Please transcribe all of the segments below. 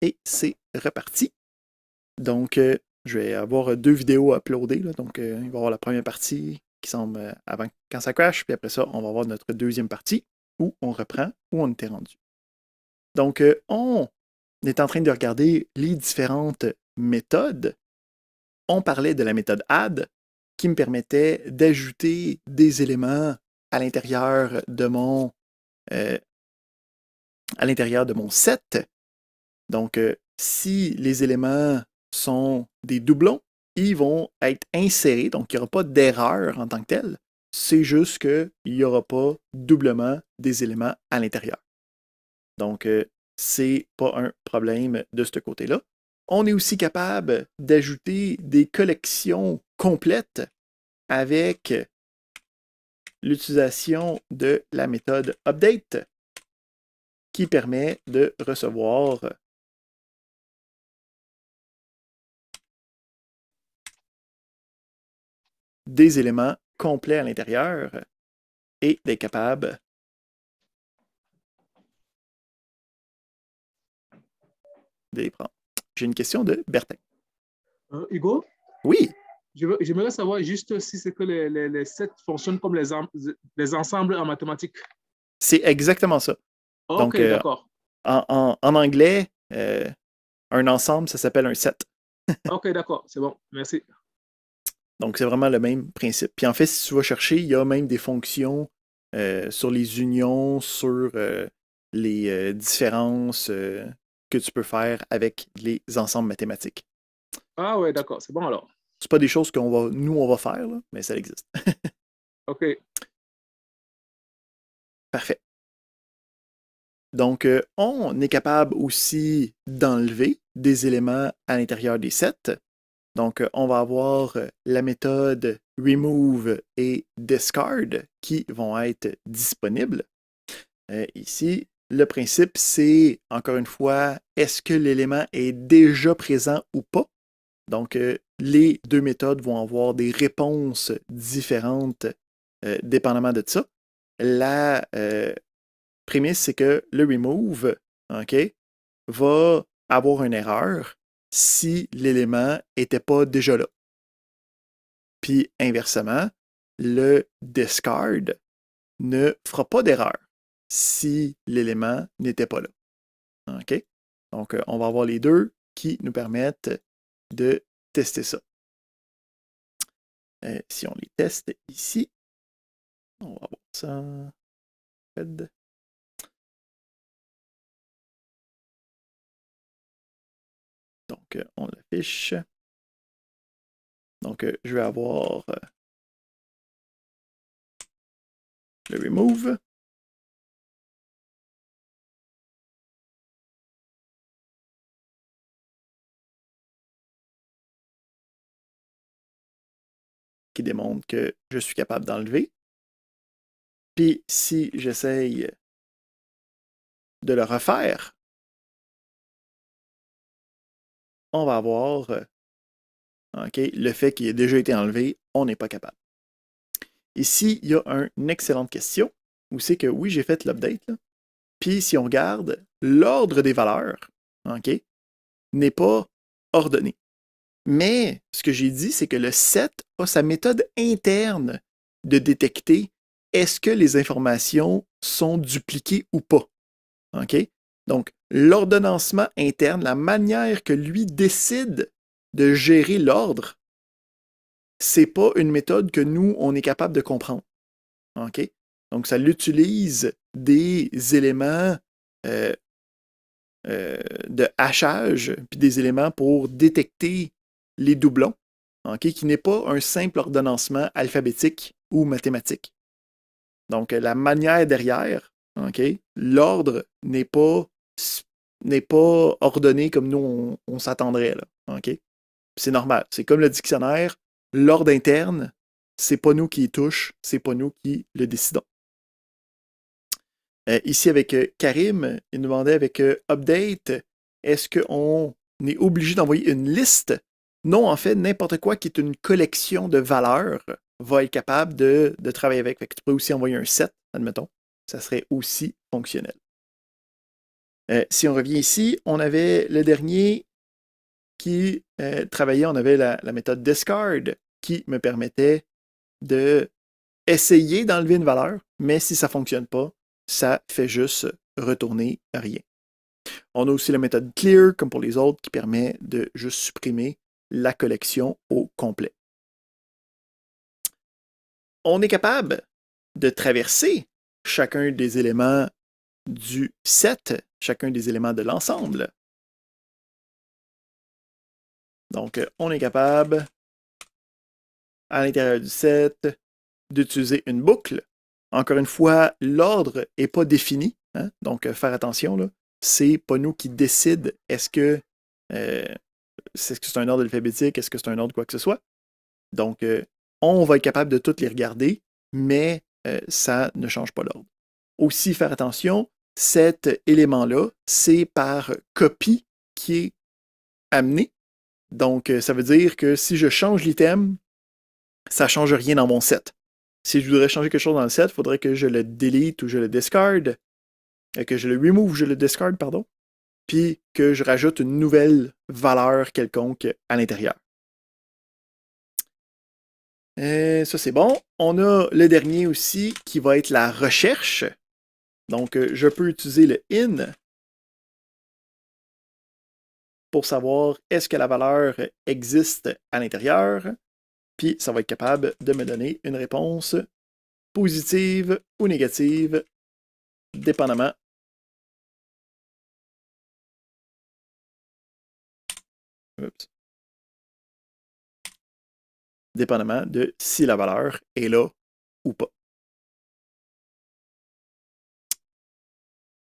Et c'est reparti. Donc, je vais avoir 2 vidéos à uploader. Là. Donc, il va y avoir la première partie qui semble avant quand ça crash, puis après ça, on va avoir notre deuxième partie où on reprend où on était rendu. Donc, on est en train de regarder les différentes méthodes. On parlait de la méthode add qui me permettait d'ajouter des éléments à l'intérieur de mon set. Donc, si les éléments sont des doublons, ils vont être insérés, donc il n'y aura pas d'erreur en tant que telle. C'est juste qu'il n'y aura pas doublement des éléments à l'intérieur. Donc, c'est pas un problème de ce côté-là. On est aussi capable d'ajouter des collections complètes avec l'utilisation de la méthode update qui permet de recevoir des éléments complets à l'intérieur et d'être capable de les prendre. J'ai une question de Bertin. Hugo? Oui. J'aimerais savoir juste si c'est que les sets fonctionnent comme les ensembles en mathématiques. C'est exactement ça. OK, d'accord. En anglais, un ensemble, ça s'appelle un set. OK, d'accord, c'est bon, merci. Donc, c'est vraiment le même principe. Puis en fait, si tu vas chercher, il y a même des fonctions sur les unions, sur les différences que tu peux faire avec les ensembles mathématiques. Ah ouais, d'accord, c'est bon alors. C'est pas des choses qu'on va faire, là, mais ça existe. OK. Parfait. Donc, on est capable aussi d'enlever des éléments à l'intérieur des sets. Donc, on va avoir la méthode remove et discard qui vont être disponibles. Ici, le principe, c'est, encore une fois, est-ce que l'élément est déjà présent ou pas? Donc, les deux méthodes vont avoir des réponses différentes dépendamment de ça. La prémisse, c'est que le remove, OK, va avoir une erreur si l'élément n'était pas déjà là. Puis inversement, le discard ne fera pas d'erreur si l'élément n'était pas là. OK? Donc, on va avoir les deux qui nous permettent de tester ça. Si on les teste ici, on va voir ça. Donc, on l'affiche. Donc, je vais avoir le remove. Qui démontre que je suis capable d'enlever. Puis, si j'essaye de le refaire, on va avoir le fait qu'il ait déjà été enlevé, on n'est pas capable. Ici, il y a une excellente question où c'est que oui, j'ai fait l'update. Puis si on regarde, l'ordre des valeurs n'est pas ordonné. Mais ce que j'ai dit, c'est que le set a sa méthode interne de détecter est-ce que les informations sont dupliquées ou pas. Donc, l'ordonnancement interne, la manière que lui décide de gérer l'ordre, c'est pas une méthode que nous, on est capable de comprendre. Donc, ça l'utilise des éléments de hachage, puis des éléments pour détecter les doublons, qui n'est pas un simple ordonnancement alphabétique ou mathématique. Donc, la manière derrière, l'ordre n'est pas ordonné comme nous, on s'attendrait. C'est normal. C'est comme le dictionnaire, l'ordre interne, c'est pas nous qui y touche, c'est pas nous qui le décidons. Ici, avec Karim, il nous demandait avec Update, est-ce qu'on est obligé d'envoyer une liste? Non, en fait, n'importe quoi qui est une collection de valeurs va être capable de travailler avec. Fait que tu peux aussi envoyer un set, admettons. Ça serait aussi fonctionnel. Si on revient ici, on avait le dernier qui travaillait, on avait la méthode discard qui me permettait de essayer d'enlever une valeur, mais si ça ne fonctionne pas, ça fait juste retourner rien. On a aussi la méthode clear, comme pour les autres, qui permet de juste supprimer la collection au complet. On est capable de traverser chacun des éléments du set, chacun des éléments de l'ensemble. Donc, on est capable, à l'intérieur du set, d'utiliser une boucle. Encore une fois, l'ordre n'est pas défini, hein? Donc faire attention, là. C'est pas nous qui décident est-ce que c'est un ordre alphabétique, est-ce que c'est un ordre quoi que ce soit. Donc, on va être capable de toutes les regarder, mais ça ne change pas l'ordre. Aussi, faire attention, cet élément-là, c'est par copie qui est amené. Donc, ça veut dire que si je change l'item, ça ne change rien dans mon set. Si je voudrais changer quelque chose dans le set, il faudrait que je le delete ou je le discard, que je le remove ou je le discard, pardon, puis que je rajoute une nouvelle valeur quelconque à l'intérieur. Ça, c'est bon. On a le dernier aussi qui va être la recherche. Donc, je peux utiliser le in pour savoir est-ce que la valeur existe à l'intérieur. Puis, ça va être capable de me donner une réponse positive ou négative, dépendamment. Oups. Dépendamment de si la valeur est là ou pas.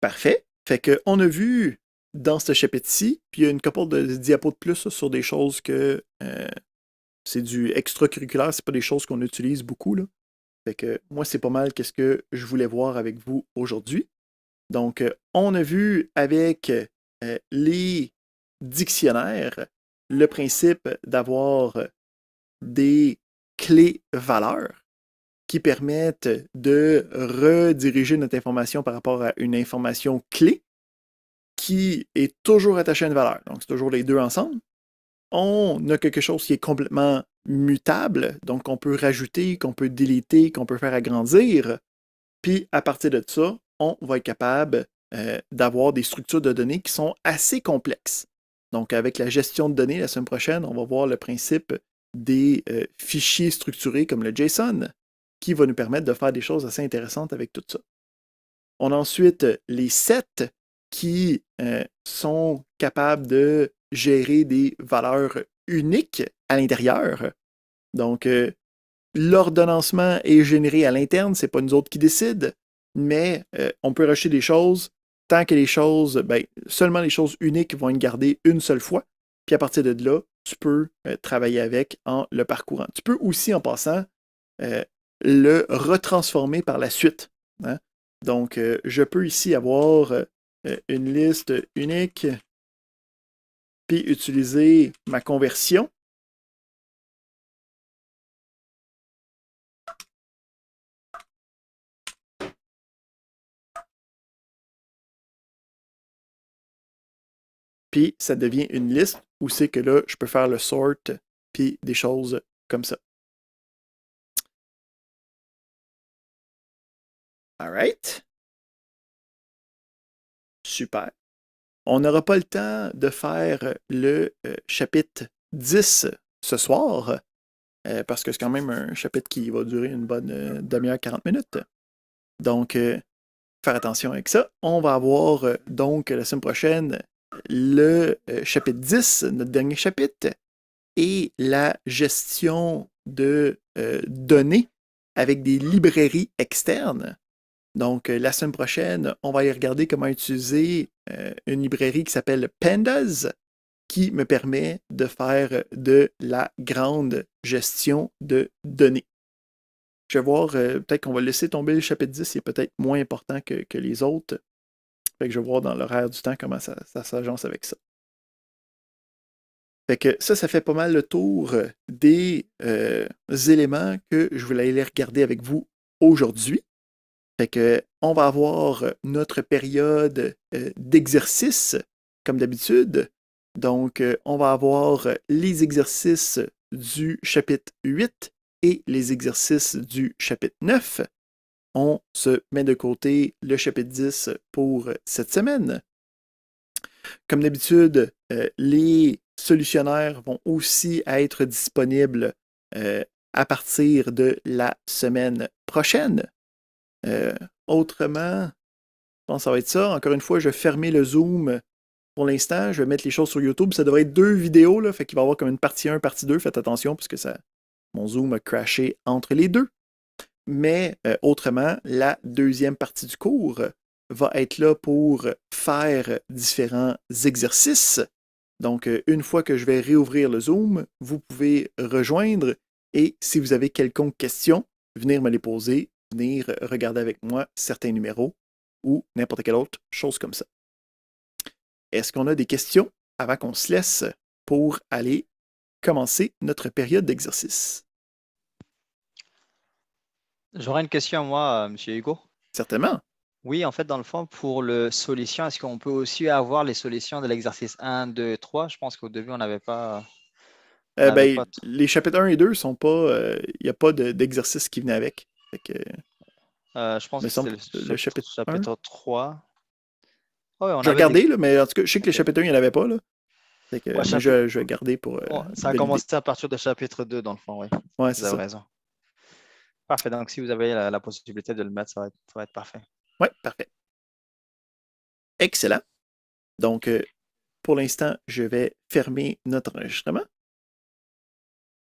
Parfait. Fait qu'on a vu dans ce chapitre-ci, puis il y a une couple de diapos de plus sur des choses que c'est du extracurriculaire, c'est pas des choses qu'on utilise beaucoup, là. Fait que moi, c'est pas mal qu'est-ce que je voulais voir avec vous aujourd'hui. Donc, on a vu avec les dictionnaires le principe d'avoir des clés valeurs qui permettent de rediriger notre information par rapport à une information clé qui est toujours attachée à une valeur. Donc, c'est toujours les deux ensemble. On a quelque chose qui est complètement mutable, donc qu'on peut rajouter, qu'on peut déliter, qu'on peut faire agrandir. Puis, à partir de ça, on va être capable d'avoir des structures de données qui sont assez complexes. Donc, avec la gestion de données, la semaine prochaine, on va voir le principe des fichiers structurés comme le JSON, qui va nous permettre de faire des choses assez intéressantes avec tout ça. On a ensuite les sets qui sont capables de gérer des valeurs uniques à l'intérieur. Donc, l'ordonnancement est généré à l'interne, c'est pas nous autres qui décident, mais on peut rajouter des choses tant que les choses, seulement les choses uniques vont être gardées une seule fois. Puis à partir de là, tu peux travailler avec en le parcourant. Tu peux aussi, en passant, le retransformer par la suite, hein? Donc, je peux ici avoir une liste unique, puis utiliser ma conversion. Puis ça devient une liste où c'est que là, je peux faire le sort, puis des choses comme ça. All right. Super. On n'aura pas le temps de faire le chapitre 10 ce soir, parce que c'est quand même un chapitre qui va durer une bonne demi-heure, 40 minutes. Donc, faire attention avec ça. On va avoir donc la semaine prochaine le chapitre 10, notre dernier chapitre, et la gestion de données avec des librairies externes. Donc, la semaine prochaine, on va aller regarder comment utiliser une librairie qui s'appelle Pandas, qui me permet de faire de la grande gestion de données. Je vais voir, peut-être qu'on va laisser tomber le chapitre 10, il est peut-être moins important que les autres. Fait que je vais voir dans l'horaire du temps comment ça s'agence avec ça. Fait que ça fait pas mal le tour des éléments que je voulais aller regarder avec vous aujourd'hui. Fait que on va avoir notre période d'exercice, comme d'habitude. Donc, on va avoir les exercices du chapitre 8 et les exercices du chapitre 9. On se met de côté le chapitre 10 pour cette semaine. Comme d'habitude, les solutionnaires vont aussi être disponibles à partir de la semaine prochaine. Autrement, je pense que ça va être ça. Encore une fois, je vais fermer le Zoom pour l'instant. Je vais mettre les choses sur YouTube. Ça devrait être 2 vidéos, là, fait qu'il va y avoir comme une partie 1, partie 2. Faites attention, puisque mon Zoom a crashé entre les deux. Mais autrement, la deuxième partie du cours va être là pour faire différents exercices. Donc, une fois que je vais réouvrir le Zoom, vous pouvez rejoindre et si vous avez quelconque question, venir me les poser, venir regarder avec moi certains numéros ou n'importe quelle autre chose comme ça. Est-ce qu'on a des questions avant qu'on se laisse pour aller commencer notre période d'exercice? J'aurais une question, moi, Monsieur Hugo. Certainement. Oui, en fait, dans le fond, pour le solution, est-ce qu'on peut aussi avoir les solutions de l'exercice 1, 2, 3? Je pense qu'au début, on n'avait pas. Les chapitres 1 et 2 sont pas. Il n'y a pas d'exercice qui venait avec. Fait que, je pense me que semble c'était le chapitre 1. 3. Oh, oui, on Je vais avait regarder, là, mais en tout cas, je sais que les chapitres 1, il n'y en avait pas. Là. Fait que, Ouais, mais je vais garder pour. ça a valider. commencé à partir de chapitre 2, dans le fond, oui. Ouais, Vous c'est avez ça. raison. Parfait. Donc, si vous avez la possibilité de le mettre, ça va être parfait. Oui, parfait. Excellent. Donc, pour l'instant, je vais fermer notre enregistrement.